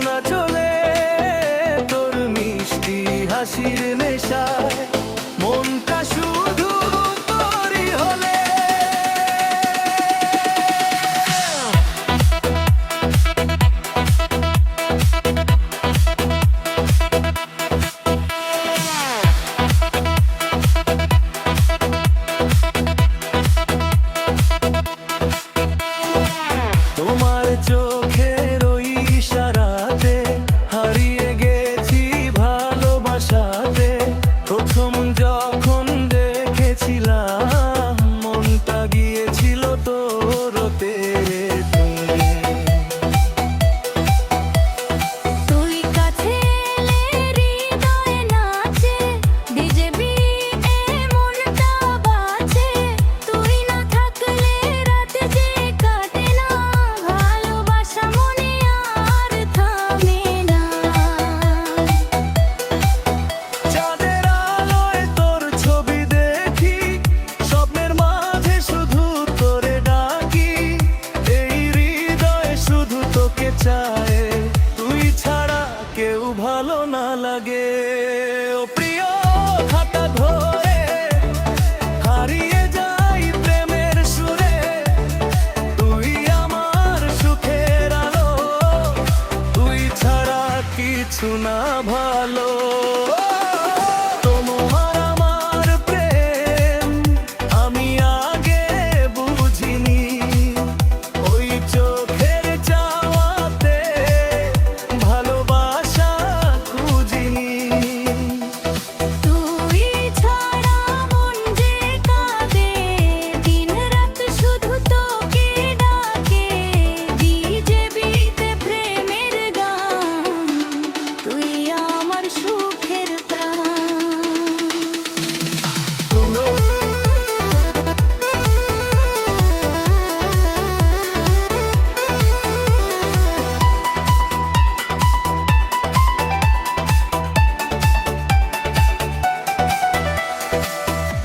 না চলে তোর মিষ্টি হাসির নেশায় মনটা শুধু তোরই হলে। তোমার চোখের ওই ইশারাতে হারিয়ে গেছি ভালোবাসাতে। প্রথম যখন দেখেছিলাম মনটা গিয়েছিল তোরতে। তুই কাছে এলে হৃদয়ে নাচে, বিজেপি মনটা বাজে। তুই না থাকলে রাত যে কাটে না, ভালোবাসা মনে আর থামে না। চাঁদের আলোয় তোর ছবি দেখি, স্বপ্নের মাঝে শুধু তোরে ডাকি। এই হৃদয়ে শুধু তোকে চায়, তুই ছাড়া কেউ ভালো না লাগে। ও প্রিয় খাতা ধরে হারিয়ে যাই প্রেমের সুরে। তুই আমার সুখের আলো, তুই ছাড়া কিছু না ভালো। তোমার আমার প্রেম আমি আগে বুঝিনি, ওই চোখের চাওয়াতে ভালোবাসা খুঁজিনি। তুই ছাড়া মন যে কাঁদে, দিন রাত শুধু তোকে ডাকে। বিজেপিতে প্রেমের গান, তুই আমার সুখের প্রাণ।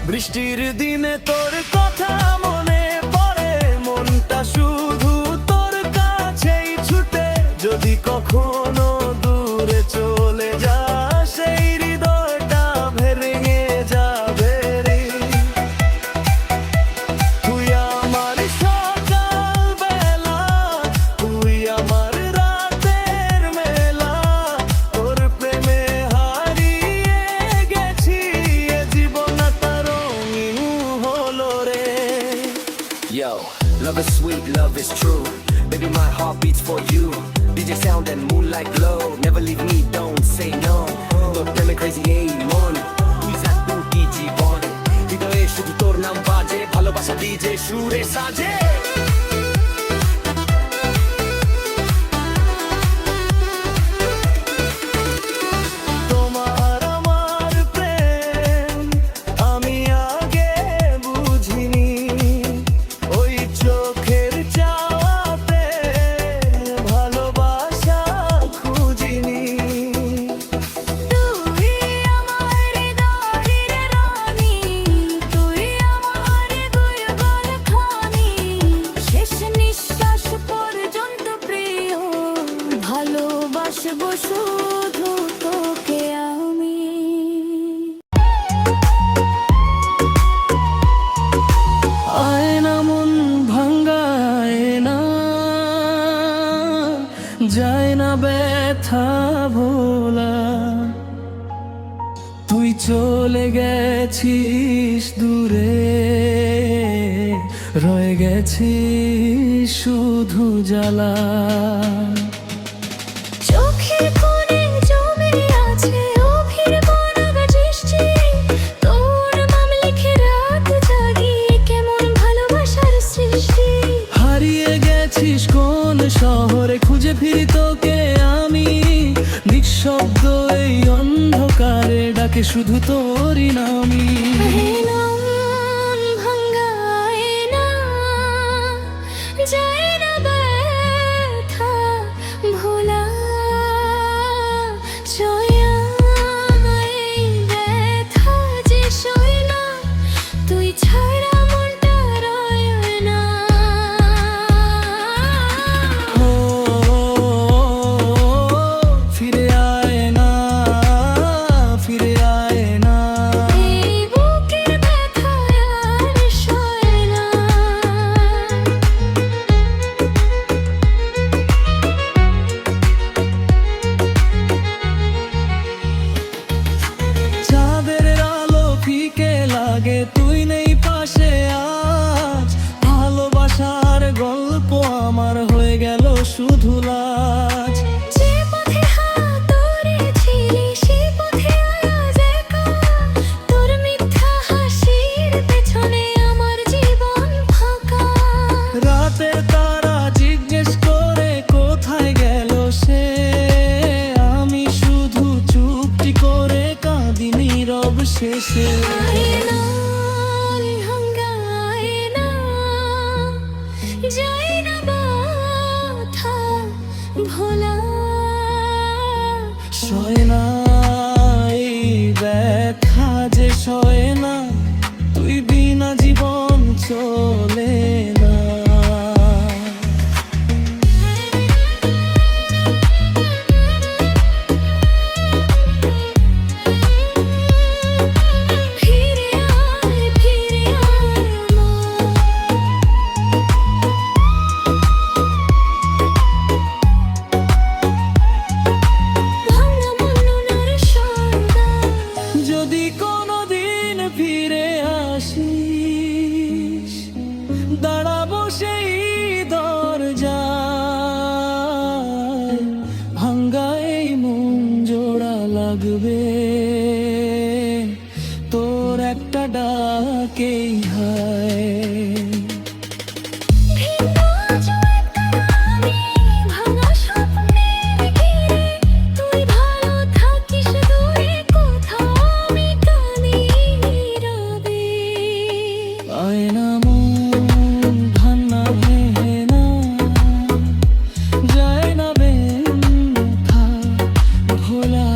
বৃষ্টির দিনে তোর কথা মনে পড়ে, মনটা শুধু তোর কাছেই ছুটে। যদি কখনো দূরে চলে যা, সেই হৃদয়টা ভেঙে যাবে রে। তুই আমার সকাল বেলা, তুই আমার রাতের মেলা। তোর প্রেমে হারিয়ে গেছি, এ জীবনটা রঙিন হলো রে। Yo, love is sweet, love is true. Baby, my heart beats for you. DJ sound and moonlight glow. Never leave me, don't say no. তোর প্রেমে crazy এই মন, তুই জানতো কি জীবন। হৃদয়ে শুধু তোর নাম বাজে, ভালোবাসা ডিজে সুরে সাজে। তোমার আমার প্রেম আমি আগে বুঝিনি, ওই চোখের চাওয়াতে ভালোবাসা খুঁজিনি। তুই আমার হৃদয়ের রানী, তুই আমার দুর্বল খানি। শেষ নিঃশ্বাস পর্যন্ত প্রিয়, ভালোবাসবো শুধু তোকে আমি। আয়না মন ভাঙ্গায় না, যায় না ব্যথা ভোলা। তুই চলে গেছিস দূরে, রয়ে গেছিস শুধু জ্বালা। চোখের কোণে জমে আছে অভির বনাগা দৃষ্টি, তোর নাম লিখে রাত জাগি, কেমন ভালোবাসার সৃষ্টি। হারিয়ে গেছিস কোন শহরে, খুঁজে ফিরি তোকে আমি। নিঃশব্দ এই অন্ধকারে ডাকে শুধু তোরই নামই। আয়না মন ভাঙ্গায় না, যায় না ব্যথা ভোলা। ছয়া এই ব্যথা যে সয় না, তুই ছাড়া মনটা রয় না। ও এসে আয়না ভাঙা আয়না যায় না ব্যথা ভোলা সয় না এই ব্যথা যে সয় না তুই বিনা জীবন চলে না ফিরে আয় ভাঙা মন সদা যদি কোনোদিন ফিরে আসিস দাঁড়াবো সেই দরজায় ভাঙ্গা এই মন জোড়া লাগবে তোর একটা ডাকেই হায় ভাঙা স্বপ্নের ঘিরে তুই ভালো থাকিস দূরে কোথাও আমি কাঁদি নীরবে আয়না মন ভান্না ভেঙে না যায় না ব্যথা ভোলা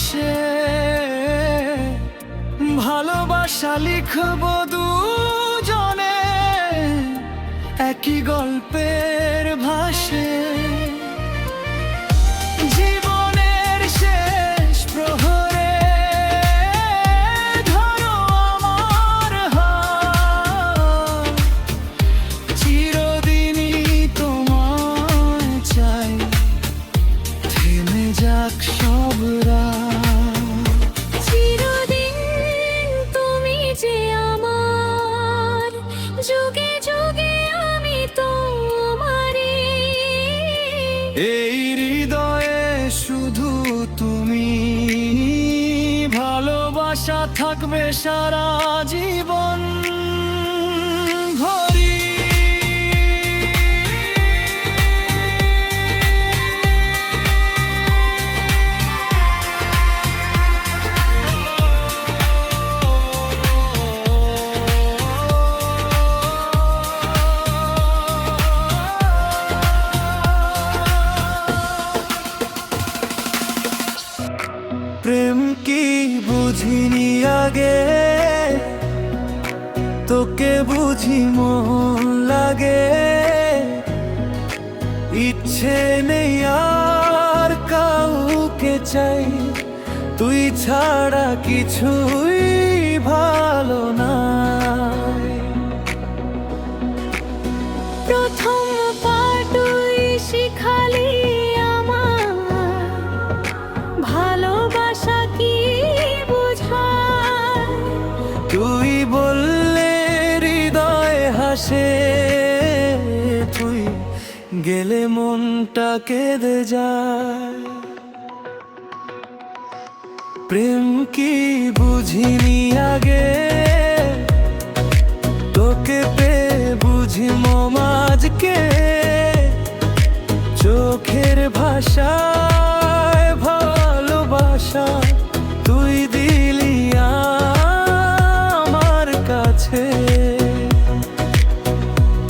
হাসে ভালোবাসা লিখবো দুজনে একই গল্পের ভাষে জীবনের শেষ প্রহরে ধরো আমার হাত চিরদিনই তোমায় চাই থেমে যাক সব রাত চিরদিন তুমি যে আমার যুগে যুগে আমি তোমারই এই হৃদয়ে শুধু তুমি ভালোবাসা থাকবে সারা জীবন ভরি প্রেম কি বুঝিনি আগে তোকে বুঝি মন লাগে ইচ্ছে নেই আর কাউকে চাই তুই ছাড়া কিছুই ভালো নাই প্রথম পাটুই শিখালি আমার ভালোবাসা কি বোঝায় তুই বললে হৃদয় হাসে তুই গেলে মনটা কেঁদে যায় প্রেম কি বুঝিনি আগে তোকে পেয়ে বুঝি মমাজকে চোখের ভাষায় ভালোবাসা তুই দিলি আমার কাছে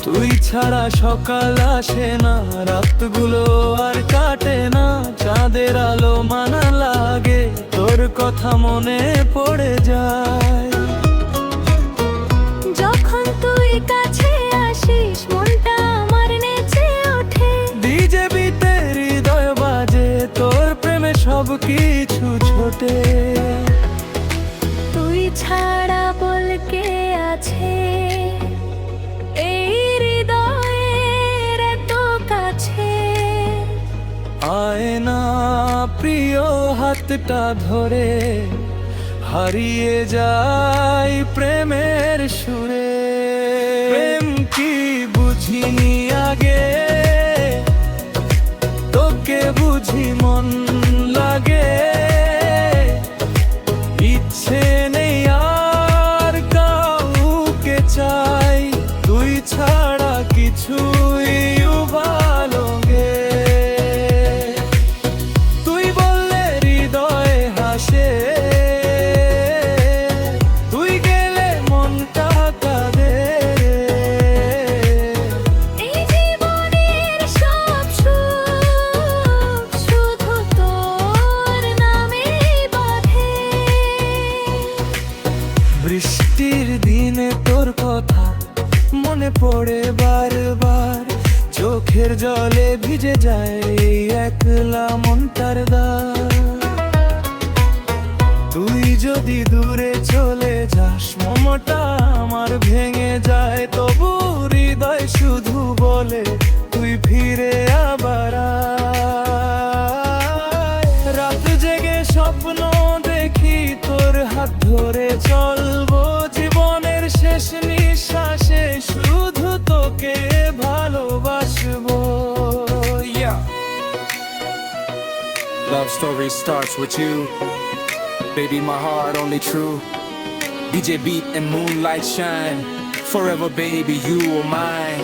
তুই ছাড়া সকাল আসে না রাতগুলো আর কাটে না চাঁদের আলো মানা লাগে তোর কথা মনে পড়ে যায় যখন তুই কাছে আসিস মনটা আমার নেচে ওঠে বিজেপিতে হৃদয় বাজে তোর প্রেমে সব কিছু ছোটে তুই ছাড়া বল কে আছে এই হৃদয়ের এত কাছে আয় না প্রিয় হাতটা ধরে হারিয়ে যাই প্রেমের সুরে প্রেম কি বুঝিনি আগে তোকে বুঝি মন লাগে ইচ্ছে নেই আর কাউকে চাই তুই ছাড়া কিছুই ভালো গে তুই বললে হৃদয় হাসে তুই গেলে মনটা কাঁদে এই জীবনের সব সুখ শুধু তোর নামেই বাঁধে বৃষ্টির দিনে তোর কথা মনে পড়ে বারবার চোখের জলে ভিজে যায় এই একলা মনটার দ্বার তুই যদি দূরে চলে যাস মমতা আমার ভেঙে যায় তবু হৃদয় শুধু বলে তুই ফিরে আবার আয়। রাত জেগে স্বপ্ন দেখি তোর হাত ধরে চলবো জীবনের শেষ নিঃশ্বাসে শুধু তোকে ভালোবাসবো yeah. Love story starts with you. Baby, my heart only true. DJ Beat and Moonlight shine. Forever, baby, you are mine.